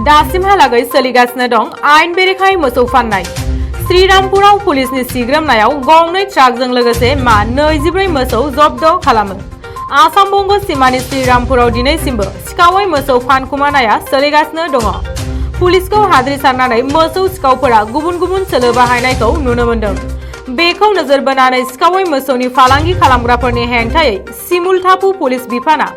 दासिमहालागै सोलिगासिनो दं आयेन बेरेखायै मोसौ फाननाय। श्रीरामपुराव पुलिसनि सिग्रोमनायाव गंनै ट्राकजों लोगोसे मा 24 मोसौ जब्द खालामो। आसाम बंग सीमानि श्रीरामपुराव दिनैसिमबो सिखावै मोसौ फानखुमानाया सोलिगासिनो दङ। पुलिसखौ हाद्रि सारनानै मोसौ सिखावफोरा गुबुन गुबुन सोलो बाहायनायखौ नुनो मोन्दों। बेखौ नोजोर बोनानै सिखावै मोसौनि फालांगि खालामग्राफोरनि हेंथायै सिमुलटापु पुलिस बिफाना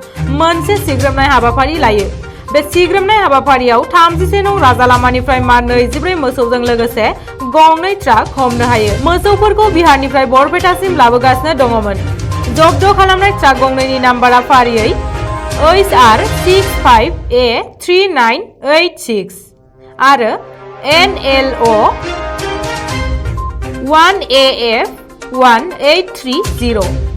मोनसे सिग्रोमनाय हाबाफारि लायो। बे सिग्रोमनाय हाबाफारियाव 31 नं राजालामानिफ्राय मा 24 मोसौजों लोगोसे गंनै ट्राक हमनो हायो। मोसौफोरखौ बिहारनिफ्राय बरपेटासिम लाबोगासिनो दङमोन। जब्द खालामनाय ट्राक गंनैनि नाम्बारा फारियै HR65A3986 आरो NLO 1AF1830।